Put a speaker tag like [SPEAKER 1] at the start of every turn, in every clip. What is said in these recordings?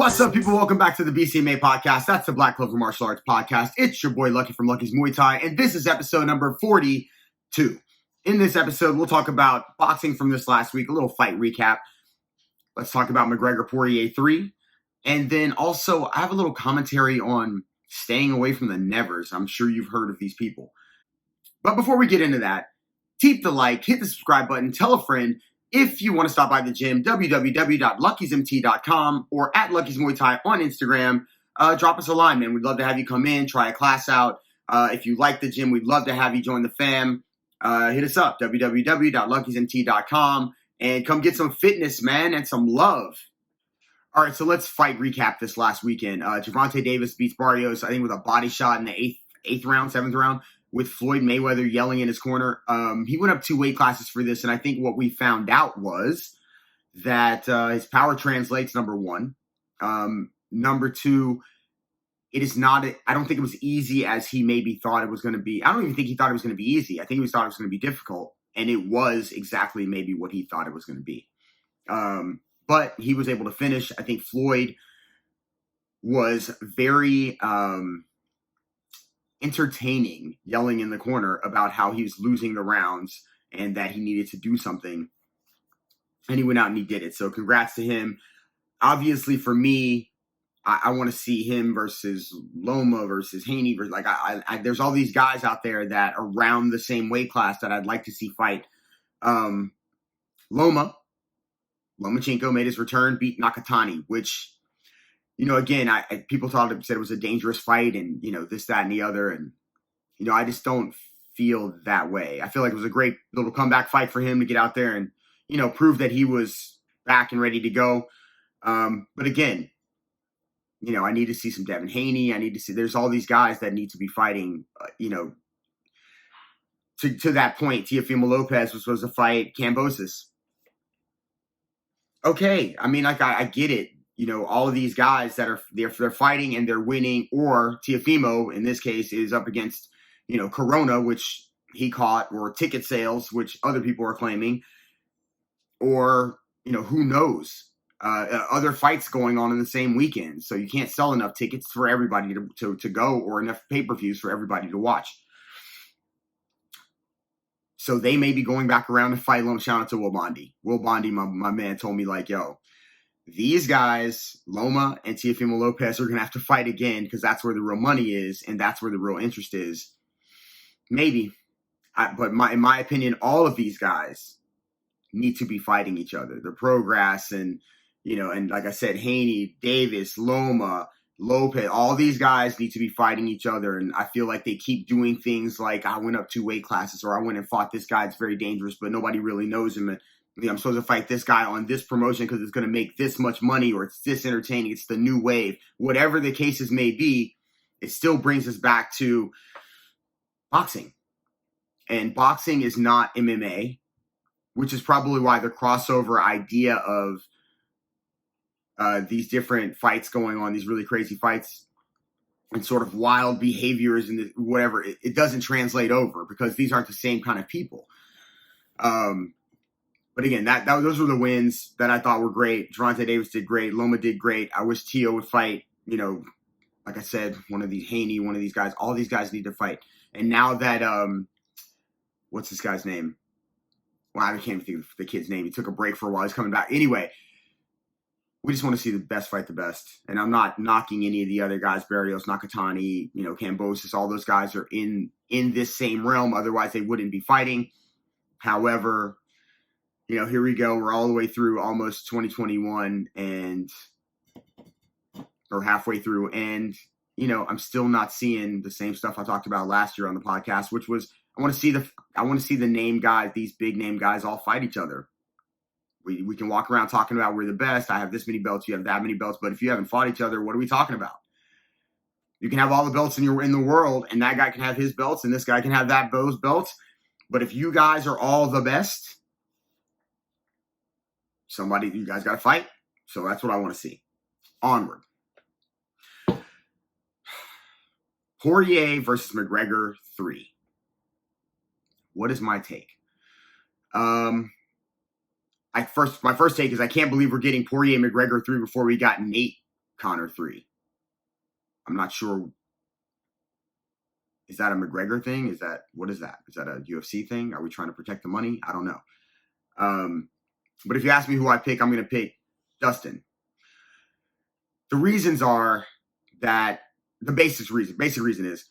[SPEAKER 1] What's up, people? Welcome back to the BCMA podcast. That's the Black Clover Martial Arts podcast. It's your boy Lucky from Lucky's Muay Thai, and this is episode number 42. In this episode, we'll talk about boxing from this last week, a little fight recap. Let's talk about McGregor Poirier 3. And then also, I have a little commentary on staying away from the nevers. I'm sure you've heard of these people. But before we get into that, keep the like, hit the subscribe button, tell a friend. If you want to stop by the gym, www.luckysmt.com or at Lucky's Muay Thai on Instagram, drop us a line, man. We'd love to have you come in, try a class out. If you like the gym, we'd love to have you join the fam. Hit us up, www.luckysmt.com, and come get some fitness, man, and some love. All right, so let's fight recap this last weekend. Gervonta Davis beats Barrios, I think, with a body shot in the seventh round, with Floyd Mayweather yelling in his corner. He went up 2 weight classes for this, and I think what we found out was that his power translates, number one. Number two, it is not, I don't think it was easy as he maybe thought it was going to be. I don't even think he thought it was going to be easy. I think he thought it was going to be difficult, and it was exactly maybe what he thought it was going to be. But he was able to finish. I think Floyd was very entertaining, yelling in the corner about how he was losing the rounds and that he needed to do something. And he went out and he did it. So congrats to him. Obviously, for me, I want to see him versus Loma versus Haney. There's all these guys out there that are around the same weight class that I'd like to see fight. Lomachenko made his return, beat Nakatani, which, you know, again, people said it was a dangerous fight and, you know, this, that, and the other. And, you know, I just don't feel that way. I feel like it was a great little comeback fight for him to get out there and, you know, prove that he was back and ready to go. But again, you know, I need to see some Devin Haney. There's all these guys that need to be fighting, you know, to that point. Teofimo Lopez was supposed to fight Kambosos. Okay. I mean, like, I get it. You know, all of these guys that are they're fighting and they're winning, or Teofimo in this case is up against, you know, Corona, which he caught, or ticket sales, which other people are claiming, or, you know, who knows, other fights going on in the same weekend. So you can't sell enough tickets for everybody to go, or enough pay-per-views for everybody to watch. So they may be going back around to fight. Shout out to Will Bondi. Will Bondi, my man, told me, like, yo, these guys, Loma and Teofimo Lopez, are going to have to fight again because that's where the real money is and that's where the real interest is. Maybe. But in my opinion, all of these guys need to be fighting each other. The Progress and, you know, and like I said, Haney, Davis, Loma, Lopez, all these guys need to be fighting each other. And I feel like they keep doing things like, I went up 2 weight classes, or I went and fought this guy. It's very dangerous, but nobody really knows him. And I'm supposed to fight this guy on this promotion because it's going to make this much money, or it's this entertaining. It's the new wave. Whatever the cases may be, it still brings us back to boxing. And boxing is not MMA, which is probably why the crossover idea of these different fights going on, these really crazy fights and sort of wild behaviors and whatever, it doesn't translate over because these aren't the same kind of people. But again, those were the wins that I thought were great. Gervonta Davis did great. Loma did great. I wish Teo would fight, you know, like I said, one of these Haney, one of these guys. All these guys need to fight. And now that, what's this guy's name? Well, I can't even think of the kid's name. He took a break for a while. He's coming back. Anyway, we just want to see the best fight the best. And I'm not knocking any of the other guys, Barrios, Nakatani, you know, Kambosos. All those guys are in this same realm. Otherwise, they wouldn't be fighting. However, you know, here we go. We're all the way through almost 2021 or halfway through. And, you know, I'm still not seeing the same stuff I talked about last year on the podcast, which was I want to see the name guys, these big name guys, all fight each other. We can walk around talking about we're the best. I have this many belts. You have that many belts. But if you haven't fought each other, what are we talking about? You can have all the belts in the world, and that guy can have his belts, and this guy can have those belts. But if you guys are all the best, you guys got to fight. So that's what I want to see. Onward. Poirier versus McGregor 3. What is my take? My first take is I can't believe we're getting Poirier McGregor 3 before we got Nate Conor 3. I'm not sure. Is that a McGregor thing? What is that? Is that a UFC thing? Are we trying to protect the money? I don't know. But if you ask me who I pick, I'm going to pick Dustin. The reasons are that the basic reason is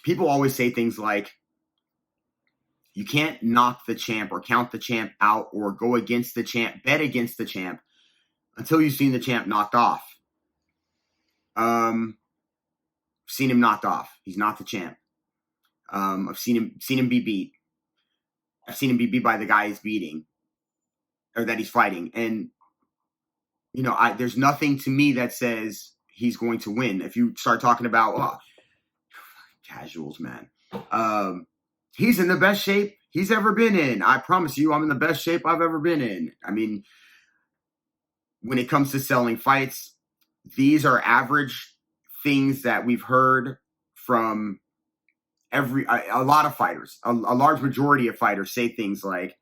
[SPEAKER 1] people always say things like, you can't knock the champ or count the champ out or go against the champ, bet against the champ until you've seen the champ knocked off. Seen him knocked off. He's not the champ. I've seen him be beat. I've seen him be beat by the guy he's beating or that he's fighting. And, there's nothing to me that says he's going to win. If you start talking about, casuals, man. He's in the best shape he's ever been in. I promise you, I'm in the best shape I've ever been in. I mean, when it comes to selling fights, these are average things that we've heard from a lot of fighters. A large majority of fighters say things like,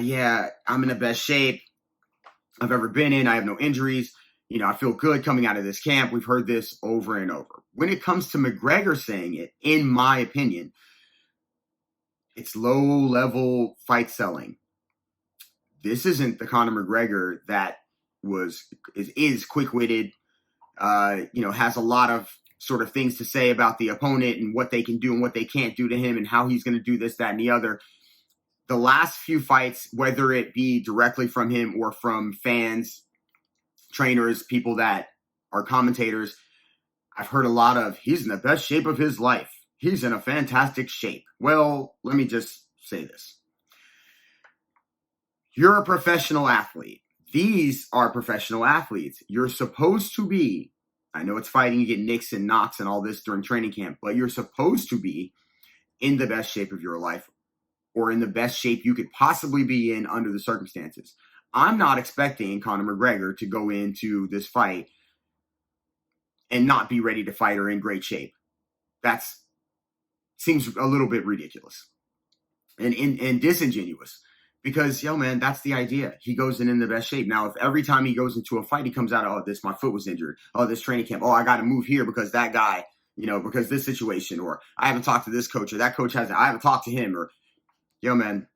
[SPEAKER 1] yeah, I'm in the best shape I've ever been in. I have no injuries. I feel good coming out of this camp. We've heard this over and over. When it comes to McGregor saying it, in my opinion, it's low-level fight selling. This isn't the Conor McGregor that is quick-witted, has a lot of sort of things to say about the opponent and what they can do and what they can't do to him and how he's going to do this, that, and the other. The last few fights, whether it be directly from him or from fans, trainers, people that are commentators, I've heard a lot of, he's in the best shape of his life. He's in a fantastic shape. Well, let me just say this. You're a professional athlete. These are professional athletes. You're supposed to be, I know it's fighting, you get nicks and knocks and all this during training camp, but you're supposed to be in the best shape of your life or in the best shape you could possibly be in under the circumstances. I'm not expecting Conor McGregor to go into this fight and not be ready to fight or in great shape. That seems a little bit ridiculous and disingenuous because, man, that's the idea. He goes in the best shape. Now, if every time he goes into a fight, he comes out, my foot was injured. This training camp. I got to move here because that guy, because this situation, or I haven't talked to this coach or that coach hasn't, I haven't talked to him or, man,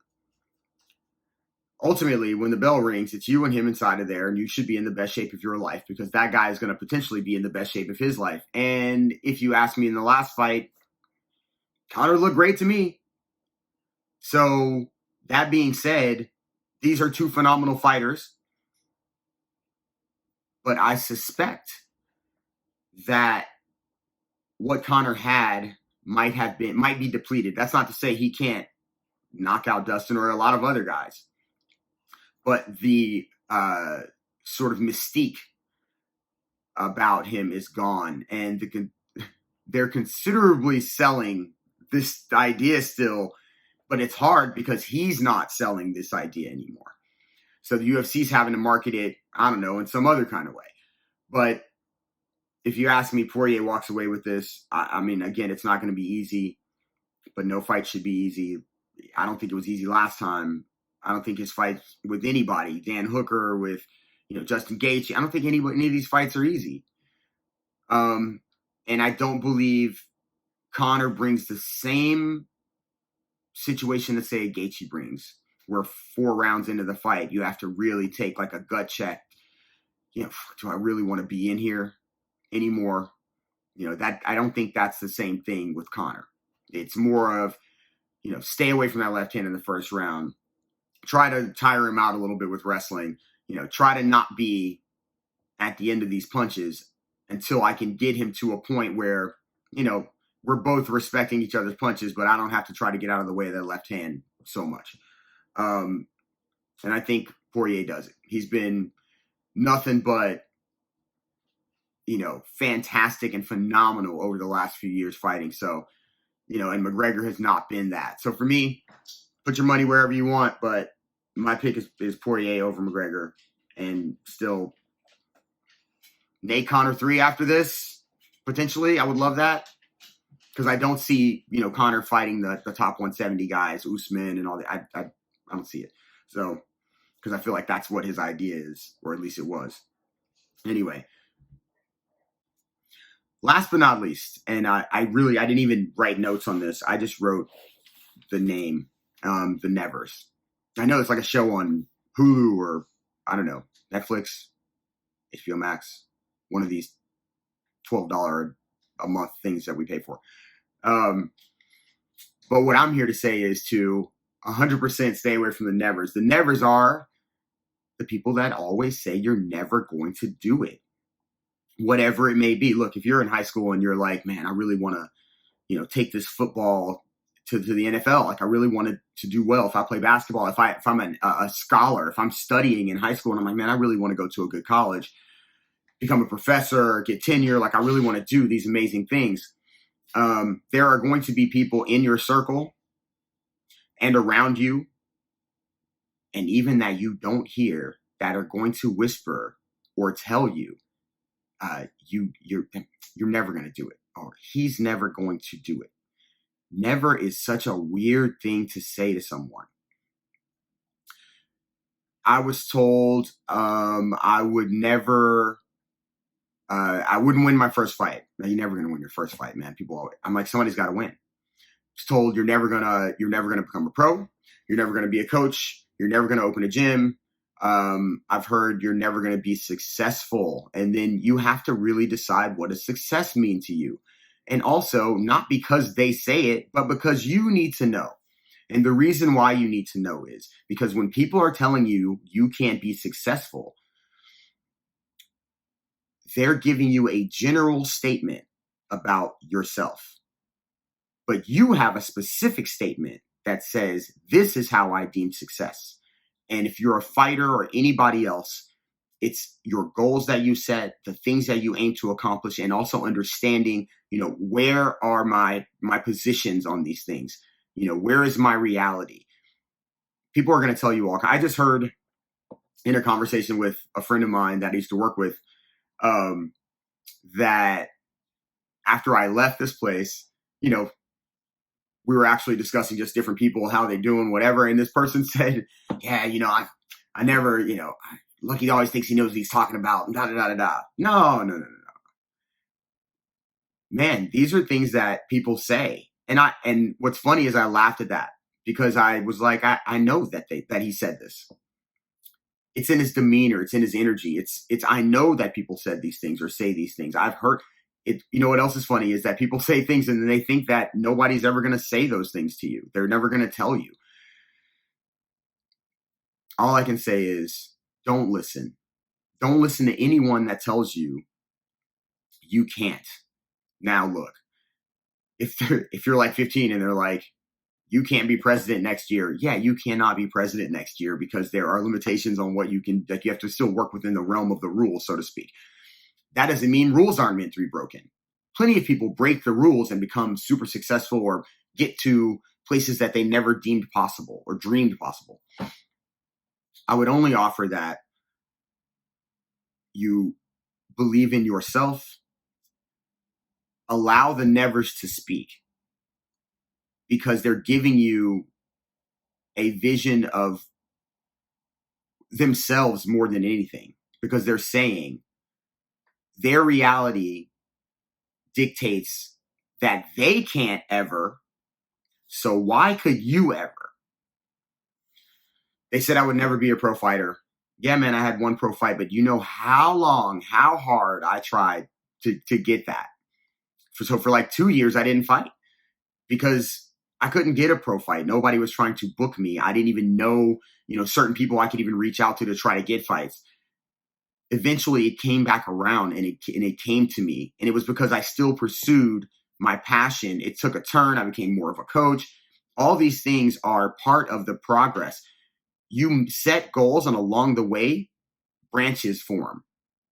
[SPEAKER 1] ultimately, when the bell rings, it's you and him inside of there, and you should be in the best shape of your life because that guy is going to potentially be in the best shape of his life. And if you ask me in the last fight, Conor looked great to me. So that being said, these are two phenomenal fighters. But I suspect that what Conor had might be depleted. That's not to say he can't knock out Dustin or a lot of other guys. But the sort of mystique about him is gone. And they're considerably selling this idea still, but it's hard because he's not selling this idea anymore. So the UFC's having to market it, I don't know, in some other kind of way. But if you ask me, Poirier walks away with this. I mean, again, it's not going to be easy, but no fight should be easy. I don't think it was easy last time. I don't think his fights with anybody, Dan Hooker, with Justin Gaethje, I don't think any of these fights are easy. And I don't believe Conor brings the same situation that, say, Gaethje brings, where 4 rounds into the fight, you have to really take like a gut check. Do I really want to be in here anymore? That I don't think that's the same thing with Conor. It's more of, stay away from that left hand in the first round. Try to tire him out a little bit with wrestling. Try to not be at the end of these punches until I can get him to a point where, we're both respecting each other's punches, but I don't have to try to get out of the way of that left hand so much. And I think Poirier does it. He's been nothing but, fantastic and phenomenal over the last few years fighting. So, and McGregor has not been that. So for me, put your money wherever you want, but my pick is Poirier over McGregor. And still, Nate Conor 3 after this, potentially. I would love that. Because I don't see, Conor fighting the top 170 guys, Usman and all that. I don't see it. So, because I feel like that's what his idea is, or at least it was. Anyway, Last but not least, and I didn't even write notes on this. I just wrote the name, the Nevers. I know it's like a show on Hulu or, I don't know, Netflix, HBO Max, one of these $12 a month things that we pay for. But what I'm here to say is to 100% stay away from the Nevers. The Nevers are the people that always say you're never going to do it, whatever it may be. Look, if you're in high school and you're like, man, I really want to, take this football to the NFL. Like, I really wanted to do well. If I play basketball, if I'm a scholar, if I'm studying in high school and I'm like, man, I really want to go to a good college, become a professor, get tenure. Like, I really want to do these amazing things. There are going to be people in your circle and around you, and even that you don't hear, that are going to whisper or tell you, you're never going to do it, or he's never going to do it. Never is such a weird thing to say to someone. I was told I wouldn't win my first fight. Now, you're never going to win your first fight, man. I'm like, somebody's got to win. I was told you're never gonna become a pro. You're never gonna be a coach. You're never gonna open a gym. I've heard you're never gonna be successful, and then you have to really decide what does success mean to you. And also, not because they say it, but because you need to know. And the reason why you need to know is because when people are telling you you can't be successful, they're giving you a general statement about yourself. But you have a specific statement that says, this is how I deem success. And if you're a fighter or anybody else, it's your goals that you set, the things that you aim to accomplish, and also understanding, where are my positions on these things? Where is my reality? People are going to tell you all. I just heard in a conversation with a friend of mine that I used to work with, that after I left this place, we were actually discussing just different people, how they doing, whatever. And this person said, yeah, I never, Lucky always thinks he knows what he's talking about. Da, da, da, da, da. No. Man, these are things that people say. And what's funny is I laughed at that because I was like, I know that he said this. It's in his demeanor. It's in his energy. I know that people said these things or say these things. I've heard it. What else is funny is that people say things and then they think that nobody's ever going to say those things to you. They're never going to tell you. All I can say is don't listen. Don't listen to anyone that tells you you can't. Now, look, if you're like 15 and they're like, you can't be president next year. Yeah, you cannot be president next year because there are limitations on what you can, like you have to still work within the realm of the rules, so to speak. That doesn't mean rules aren't meant to be broken. Plenty of people break the rules and become super successful or get to places that they never deemed possible or dreamed possible. I would only offer that you believe in yourself, allow the nevers to speak because they're giving you a vision of themselves more than anything, because they're saying their reality dictates that they can't ever, so why could you ever? They said I would never be a pro fighter. Yeah, man, I had one pro fight, but you know how hard I tried to get that. So for like 2 years, I didn't fight because I couldn't get a pro fight. Nobody was trying to book me. I didn't even know, certain people I could even reach out to try to get fights. Eventually, it came back around and it came to me. And it was because I still pursued my passion. It took a turn. I became more of a coach. All these things are part of the progress. You set goals and along the way, branches form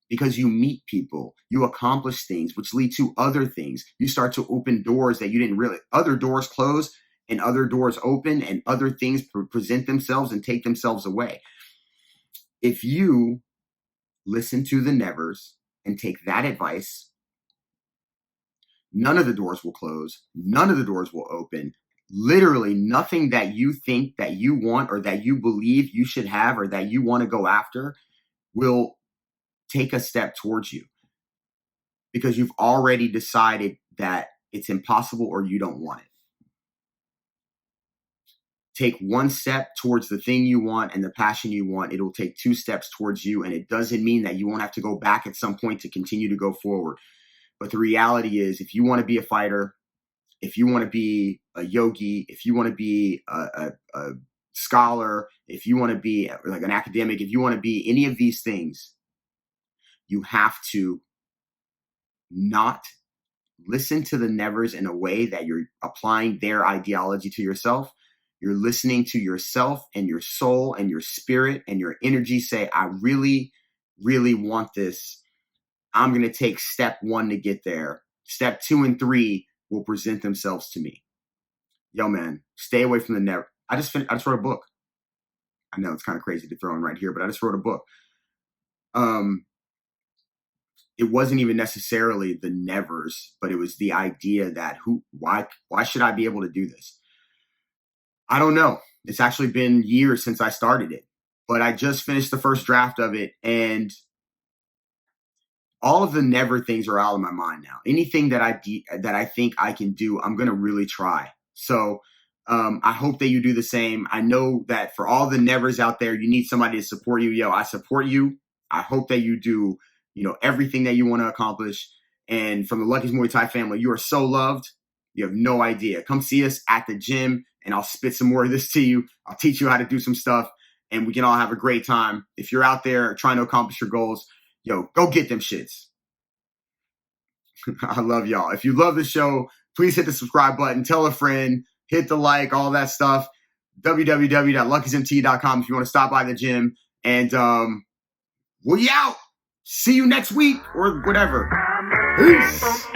[SPEAKER 1] because you meet people, you accomplish things, which lead to other things. You start to open doors that you didn't really, other doors close and other doors open and other things present themselves and take themselves away. If you listen to the nevers and take that advice, none of the doors will close. None of the doors will open. Literally nothing that you think that you want or that you believe you should have or that you want to go after will take a step towards you. because you've already decided that it's impossible or you don't want it. Take one step towards the thing you want and the passion you want. It'll take 2 steps towards you, and it doesn't mean that you won't have to go back at some point to continue to go forward. But the reality is, if you want to be a fighter, if you want to be a yogi, if you want to be a scholar, if you want to be like an academic, if you want to be any of these things, you have to not listen to the nevers in a way that you're applying their ideology to yourself. You're listening to yourself and your soul and your spirit and your energy say, I really, really want this. I'm going to take step 1 to get there. Step 2 and 3 will present themselves to me. Yo, man, stay away from the never. I just wrote a book. I know it's kind of crazy to throw in right here, but I just wrote a book. It wasn't even necessarily the nevers, but it was the idea that why should I be able to do this? I don't know. It's actually been years since I started it, but I just finished the first draft of it, and all of the never things are out of my mind now. Anything that I think I can do, I'm going to really try. So I hope that you do the same. I know that for all the nevers out there, you need somebody to support you. Yo, I support you. I hope that you do, everything that you want to accomplish. And from the Lucky's Muay Thai family, you are so loved. You have no idea. Come see us at the gym, and I'll spit some more of this to you. I'll teach you how to do some stuff, and we can all have a great time. If you're out there trying to accomplish your goals, yo, go get them shits. I love y'all. If you love the show, please hit the subscribe button. Tell a friend. Hit the like, all that stuff. www.luckysmt.com if you want to stop by the gym. And we out. See you next week or whatever. Peace.